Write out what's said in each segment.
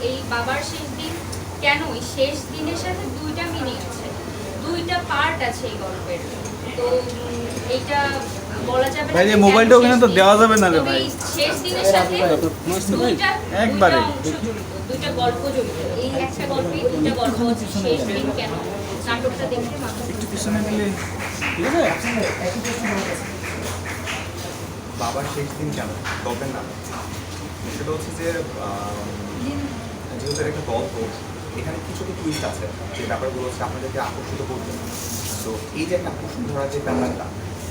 এই বাবার শেষ দিন কেন, শেষ দিনের সাথে দুইটা মিনিং আছে, দুইটা পার্ট আছে এই গল্পের। তো এইটা বলা যাবে না ভাই যে মোবাইলটা ওখানে তো দেওয়া যাবে না রে ভাই। শেষ দিনের সাথে দুইটা অংশ জড়িত, দুইটা গল্প জড়িত। এই একটা গল্পে দুইটা গল্প আছে। শেষ দিন কেন, নাটকটা দেখে মানুষ একটু পিছনে দিলে ঠিক আছে। বাবার শেষ দিন কেন গল্পের নাম, সেটা হচ্ছে যে যেহেতু একটা গল্প, এখানে কিছু তো টুইস্ট আছে যে ব্যাপারগুলো হচ্ছে আপনাদেরকে আকর্ষিত করবে। তো এই যে একটা আকর্ষণ ধরার যে ব্যাপারটা,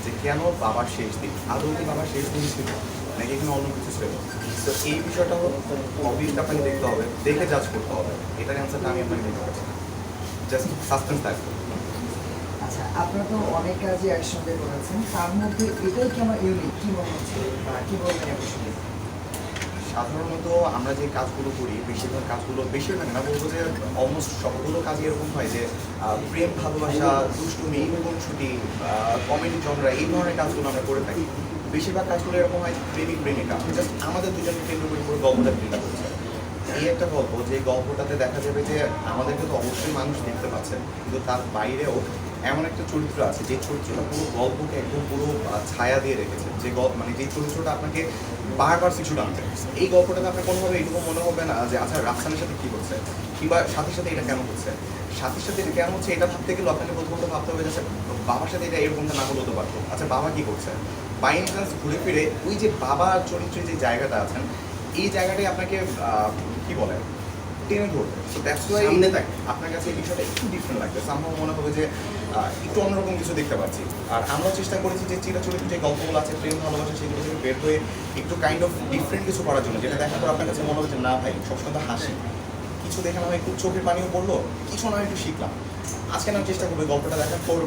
যে কেন বাবার শেষ দিন, আদৌ কি বাবার শেষ দিন ছিল নাকি এখানে অন্য কিছু ছিল, তো এই বিষয়টা অবভিয়াসলি আপনাকে দেখতে হবে, দেখে জাজ করতে হবে। এটার অ্যান্সারটা আমি আপনাকে দিতে পারছি না, জাস্ট সাসপেন্স থাকবে। আচ্ছা, আপনারা তো অনেক কাজই একসঙ্গে করেছেন, তার মধ্যে এটাই কি আমার ইউনিক, কি মনে হচ্ছে বা কি বলবেন একসঙ্গে? সাধারণত আমরা যে কাজগুলো করি, বেশিরভাগ কাজগুলো, বেশিরভাগ না বলবো যে অলমোস্ট সবগুলো কাজই এরকম হয় যে প্রেম, ভালোবাসা, দুষ্টুমি, খুনসুটি, কমেডি জনরা, এই ধরনের কাজগুলো আমরা করে থাকি। বেশিরভাগ কাজগুলো এরকম হয় প্রেমিক প্রেমিকা জাস্ট আমাদের দুজনকে কেন্দ্র করে পুরো গল্পটা চিন্তা করছে। এই একটা গল্প, যে গল্পটাতে দেখা যাবে যে আমাদেরকে তো অবশ্যই মানুষ দেখতে পাচ্ছে, কিন্তু তার বাইরেও এমন একটা চরিত্র আছে যে চরিত্রটা পুরো গল্পকে একদম পুরো ছায়া দিয়ে রেখেছে, যে মানে যে চরিত্রটা আপনাকে বারবার কিছু টানছে। এই গল্পটাতে আপনার কোনোভাবে এইটুকু মনে হবে না যে আচ্ছা রাফসানের সাথে কী হচ্ছে, কিংবা সাথীর সাথে এটা কেন হচ্ছে, সাথীর সাথে এটা কেন হচ্ছে, এটা ভাবতে গেলে আপনাকে প্রথমত ভাবতে হবে যে বাবার সাথে এটা এরকমটা না হলে হতে পারতো, আচ্ছা বাবা কী করছে। বাই চান্স ঘুরে ফিরে ওই যে বাবার চরিত্রের যে জায়গাটা আছেন, এই জায়গাটাই আপনাকে কী বলে টেনে ধরবে। সো দ্যাটস ওয়াই আপনার কাছে এই বিষয়টা একটু ডিফারেন্ট লাগবে, আমার মনে হবে যে একটু অন্যরকম কিছু দেখতে পাচ্ছি। আর আমরাও চেষ্টা করেছি যে চিরাচরিত যে গল্পগুলো আছে, প্রেম ভালোবাসা, সেগুলো থেকে বের হয়ে একটু কাইন্ড অফ ডিফারেন্ট কিছু করার জন্য, যেটা দেখার পর আপনার কাছে মনে হবে যে না ভাই সবসময় তো হাসি, কিছু দেখে না একটু চোখের পানিও পড়লো, কিছু না একটু শিখলাম। আজকে আমি চেষ্টা করবো গল্পটা দেখার পর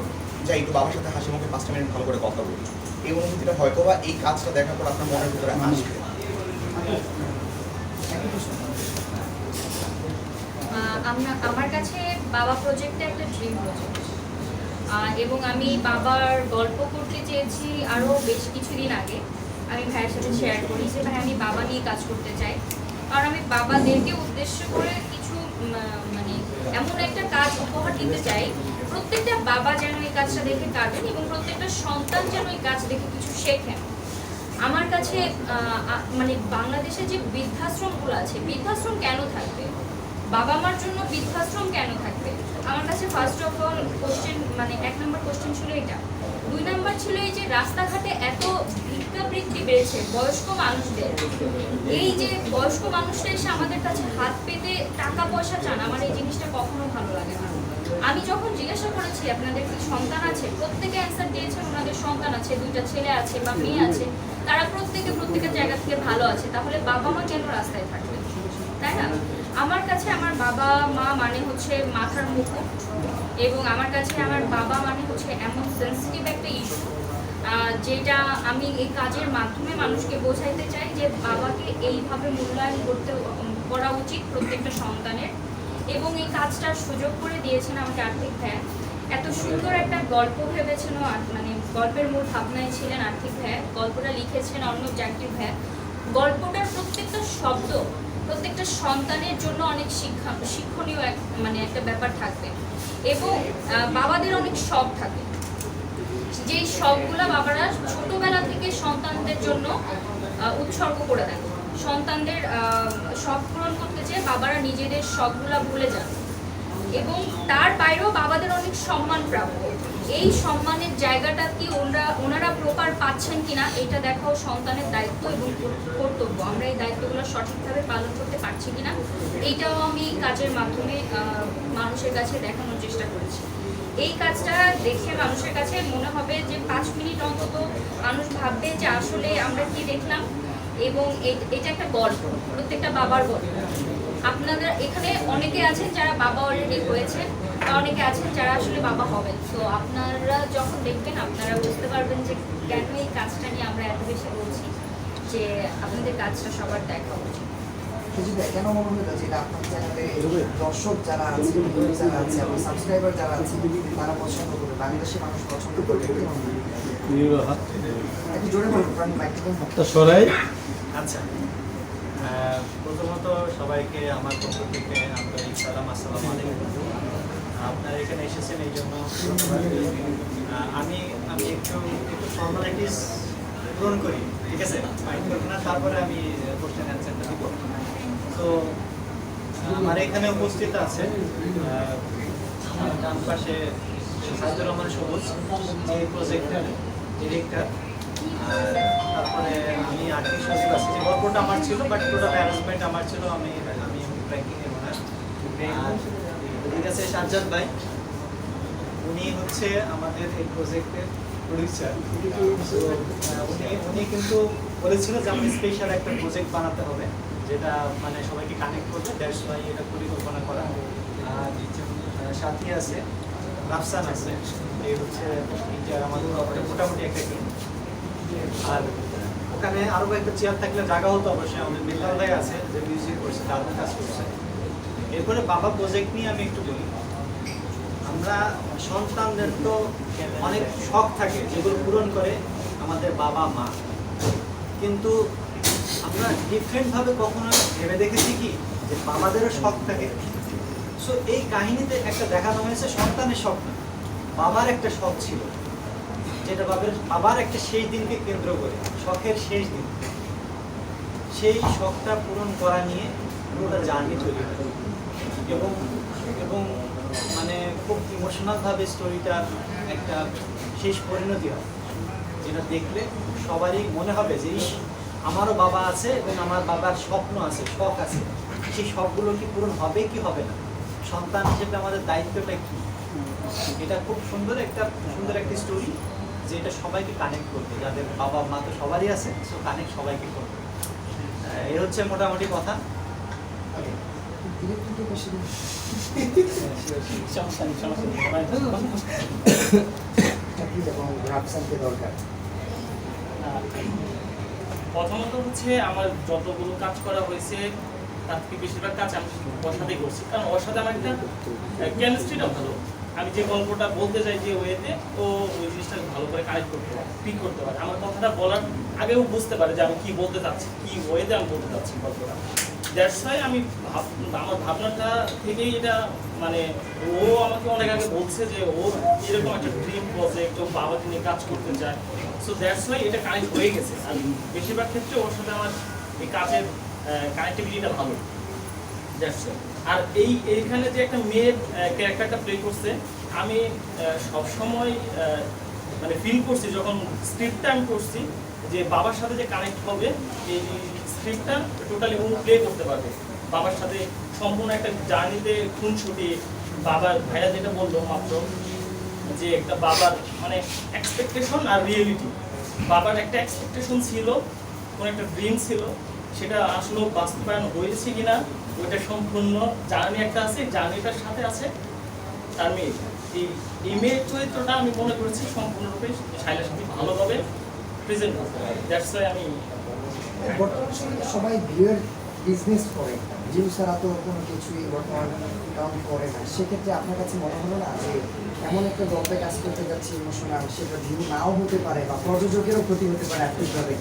যাই একটু বাবার সাথে হাসি মুখে 5 মিনিট ভালো করে কথা বলি। এই অনুভূতিটা হয়তো বা এই কাজটা দেখার পর আপনার মনের ভিতরে আসবে। আমার কাছে বাবা প্রজেক্টটা একটা ড্রিম প্রজেক্ট, এবং আমি বাবার গল্প করতে চেয়েছি আরও বেশ কিছুদিন আগে। আমি ভাইয়ের সাথে শেয়ার করি যে ভাই আমি বাবা নিয়ে কাজ করতে চাই, কারণ আমি বাবাদেরকে উদ্দেশ্য করে কিছু মানে এমন একটা কাজ উপহার দিতে চাই, প্রত্যেকটা বাবা যেন এই কাজটা দেখে কাঁদেন এবং প্রত্যেকটা সন্তান যেন এই কাজ দেখে কিছু শেখেন। আমার কাছে মানে বাংলাদেশে যে বৃদ্ধাশ্রমগুলো আছে, বৃদ্ধাশ্রম কেন থাকবে, বাবা মার জন্য বৃদ্ধাশ্রম কেন থাকবে? আমার কাছে ফার্স্ট অফ অল কোশ্চেন, মানে 1 নম্বর কোশ্চেন ছিল এটা। 2 নম্বর ছিল এই যে রাস্তাঘাটে এত ভিক্ষাবৃত্তি বেড়েছে বয়স্ক মানুষদের, এই যে বয়স্ক মানুষরা এসে আমাদের কাছে হাত পেতে টাকা পয়সা চান, আমার এই জিনিসটা কখনো ভালো লাগে না। আমি যখন জিজ্ঞাসা করেছি আপনাদের কি সন্তান আছে, প্রত্যেকে অ্যান্সার দিয়েছেন ওনাদের সন্তান আছে, 2টা ছেলে আছে বা মেয়ে আছে, তারা প্রত্যেকের জায়গা থেকে ভালো আছে, তাহলে বাবা মা কেন রাস্তায় থাকবে, তাই না? আমার কাছে আমার বাবা মা মানে হচ্ছে মাথার মুকুট, এবং আমার কাছে আমার বাবা মানে হচ্ছে এমন সেন্সিটিভ একটা ইস্যু যেটা আমি এই কাজের মাধ্যমে মানুষকে বোঝাইতে চাই যে বাবাকে এইভাবে মূল্যায়ন করা উচিত প্রত্যেকটা সন্তানের। এবং এই কাজটার সুযোগ করে দিয়েছেন আমাকে আর্থিক ভাইয়া, এত সুন্দর একটা গল্প ভেবেছেন, মানে গল্পের মূল ভাবনায় ছিলেন আর্থিক ভাইয়া, গল্পটা লিখেছেন অর্ণব জাগটিভ ভাইয়া। গল্পটার প্রত্যেকটা শব্দ প্রত্যেকটা সন্তানের জন্য অনেক শিক্ষণীয় মানে একটা ব্যাপার থাকবে, এবং বাবাদের অনেক শখ থাকে, যেই শখগুলো বাবারা ছোটবেলা থেকে সন্তানদের জন্য উৎসর্গ করে দেন। সন্তানদের শখ পূরণ করতে চেয়ে বাবারা নিজেদের শখগুলো ভুলে যান, এবং তার বাইরেও বাবাদের অনেক সম্মান প্রাপ্য। এই সম্মানের জায়গাটা কি ওনারা প্রপার পাচ্ছেন কিনা এটা দেখাও সন্তানের দায়িত্ব এবং কর্তব্য। আমরা এই দায়িত্বগুলো সঠিকভাবে পালন করতে পারছি কিনা এইটাও আমি কাজের মাধ্যমে মানুষের কাছে দেখানোর চেষ্টা করেছি। এই কাজটা দেখে মানুষের কাছে মনে হবে যে 5 মিনিট অন্তত মানুষ ভাববে যে আসলে আমরা কি দেখলাম, এবং এটা একটা গল্প, প্রত্যেকটা বাবার গল্প। আপনারা এখানে অনেকে আছেন যারা বাবা অলরেডি হয়েছেন, বা অনেকে আছেন যারা আসলে বাবা হবেন। তো আপনারা যখন দেখবেন আপনারা বুঝতে পারবেন যে কেন এই কাজটা নিয়ে আমরা এত বেশি বলছি যে আপনাদের কাজটা সবার দেখা উচিত। কেন মনে হয় যেটা আপনার চ্যানেলে দর্শক যারা আছে, যারা আছে এবং সাবস্ক্রাইবার যারা আছে তারা পছন্দ করে, বাংলাদেশের মানুষ পছন্দ করে, একটু জোরে বলুন, মাইক্রোফোন সরাই। আচ্ছা, প্রথমত সবাইকে আমার পক্ষ থেকে আন্তরিক সালাম, আসসালামু আলাইকুম। আপনারা এখানে এসেছেন এই জন্য ধন্যবাদ। আমি আমি একটু ফর্মালিটিস পূরণ করি, ঠিক আছে? মাইন্ড করবেন না, তারপরে আমি কোশ্চেন অ্যান্সারটা দিব। তো আমার এখানে উপস্থিত আছে ডান পাশে সাইদুর রহমান সবুজ, এই প্রজেক্টের ডিরেক্টর। আর তারপরে আমি আর্টিক সচিব আছি, যে গল্পটা আমার ছিল, বাট টোটাল অ্যারেঞ্জমেন্ট আমার ছিল। আমি ব্যাংকিং এর ওনার। আর ঠিক আছে সাজ্জাদ ভাই, উনি হচ্ছে আমাদের এই প্রজেক্টের প্রডিউসার। উনি কিন্তু বলেছিল যে আমি স্পেশাল একটা প্রজেক্ট বানাতে হবে, যেটা মানে সবাইকে কানেক্ট করবে। দ্যাটস ওয়াই এটা পরিকল্পনা করা। আর সাথী আছে, রাফসান আছে, এই হচ্ছে আমাদের মোটামুটি একটা টিম। আর ওখানে আরো একটা চেয়ার থাকলে জায়গা হতো অবশ্যই। আমাদের মিতাল ভাই আছে, যে মিউজিক করছে, দারুণ কাজ করছে। এরপরে বাবা প্রজেক্ট নিয়ে আমি একটু বলি। আমরা সন্তানদের তো অনেক শখ থাকে, যেগুলো পূরণ করে আমাদের বাবা মা, কিন্তু আমরা ডিফারেন্টভাবে কখনো ভেবে দেখেছি কি যে বাবাদেরও শখ থাকে। সো এই কাহিনীতে একটা দেখানো হয়েছে সন্তানের শখ না, বাবার একটা শখ ছিল, যেটা বাবার একটা শেষ দিনকে কেন্দ্র করে, শখের শেষ দিন, সেই শখটা পূরণ করা নিয়ে পুরোটা জার্নি তৈরি হয়। এবং মানে খুব ইমোশনালভাবে স্টোরিটার একটা শেষ পরিণতি হয়, যেটা দেখলে সবারই মনে হবে যে আমারও বাবা আছে এবং আমার বাবার স্বপ্ন আছে, শখ আছে। সেই শখগুলো কি পূরণ হবে কি হবে না, সন্তান হিসেবে আমাদের দায়িত্বটা কি। এটা খুব সুন্দর একটা স্টোরি, যে এটা সবাইকে কানেক্ট করবে, যাদের বাবা মা তো সবারই আছে, সো কানেক্ট সবাইকে করবে। এই হচ্ছে মোটামুটি কথা। প্রথমত হচ্ছে আমার যতগুলো কাজ করা হয়েছে তার থেকে বেশিরভাগ কাজ আমি ওর সাথেই করছি, কারণ ওর সাথে আমার একটা কেমিস্ট্রিটা ভালো। আমি যে গল্পটা বলতে চাই যে ওয়েতে, ও ওই জিনিসটা ভালো করে কানেক্ট করতে পারে, পিক করতে পারে। আমার কথাটা বলার আগেও বুঝতে পারে যে আমি কি বলতে চাচ্ছি, কি ওয়েতে আমি বলতে চাচ্ছি গল্পটা। দ্যাটস ওয়াই আমি আমার ভাবনাটা থেকেই এটা, মানে ও আমাকে অনেক আগে বলছে যে ও এরকম একটা ড্রিম প্রজেক্ট, ও বাবাকে নিয়ে কাজ করতে চায়। সো দ্যাটস ওয়াই এটা কানেক্ট হয়ে গেছে। আর বেশিরভাগ ক্ষেত্রে ওর সাথে আমার এই কাজের কানেক্টিভিটিটা ভালো। That's why. আর এইখানে যে একটা মেয়ের ক্যারেক্টারটা প্লে করছে, আমি সবসময় মানে ফিল করছি যখন স্ক্রিপ্টটা আমি করছি, যে বাবার সাথে যে কানেক্ট হবে, এই স্ক্রিপ্টটা টোটালি ও প্লে করতে পারবে বাবার সাথে। সম্পূর্ণ একটা জার্নিতে খুনছুটি, বাবার ভাইয়া যেটা বললো মাত্র, যে একটা বাবার মানে এক্সপেকটেশন আর রিয়েলিটি। বাবার একটা এক্সপেকটেশন ছিল, কোনো একটা ড্রিম ছিল, সেটা আসলে বাস্তবায়ন হয়েছে কিনা ওইটা সম্পূর্ণ জার্নি একটা আছে, জার্নিটার সাথে আছে তার মেয়ে। এই মেয়ের চরিত্রটা আমি মনে করেছি সম্পূর্ণরূপে শাইলার সাথে ভালোভাবে প্রেজেন্ট করতে পারে। দ্যাটস ওয়াই আমি বর্তমানে সবাই ভিউয়ের বিজনেস করে, ভিউ ছাড়া তো কোনো কিছুই বর্তমান কাউন্ট করে না। সেক্ষেত্রে আপনার কাছে মনে হলো না যে এমন একটা গল্পে কাজ করতে যাচ্ছি ইমোশনাল, সেটা ভিউ নাও হতে পারে বা প্রযোজকেরও ক্ষতি হতে পারে আর্থিকভাবে?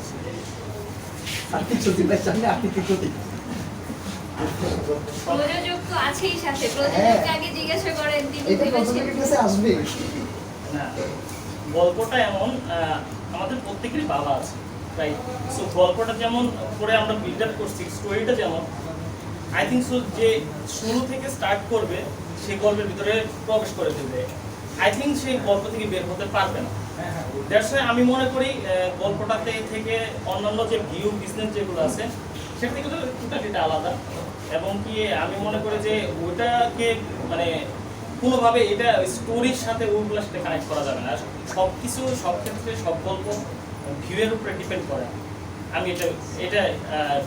আর্থিক ক্ষতি বা সামনে আর্থিক ক্ষতি প্রযোজক তো আছেই সাথে, প্রযোজককে আগে জিজ্ঞাসা করেন তিনি এটা প্রযোজকের কাছে আসবে না। গল্পটা এমন, আমাদের প্রত্যেকেরই বাবা আছে, রাইট? সো গল্পটা যেমন করে আমরা বিল্ড আপ করছি, স্টোরিটা যেমন আই থিঙ্ক সো যে শুরু থেকে স্টার্ট করবে সেই গল্পের ভিতরে প্রবেশ করে দেবে, আই থিঙ্ক সেই গল্প থেকে বের হতে পারবে না। দ্যাটস ওয়াই আমি মনে করি গল্পটাতে থেকে অন্যান্য যে ভিউ বিজনেস যেগুলো আছে সেটা থেকে তো টোটালিটা আলাদা। এবং কি আমি মনে করি যে ওইটাকে মানে কোনোভাবে এটা স্টোরির সাথে ওইগুলোর সাথে কানেক্ট করা যাবে না। সব কিছু সব ক্ষেত্রে সব গল্প ভিউয়ের উপরে ডিপেন্ড করে, আমি এটা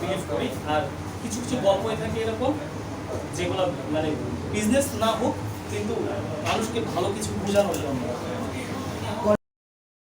বিলিভ করি। আর কিছু কিছু গল্পই থাকে এরকম যেগুলো মানে বিজনেস না হোক কিন্তু মানুষকে ভালো কিছু বোঝানোর জন্য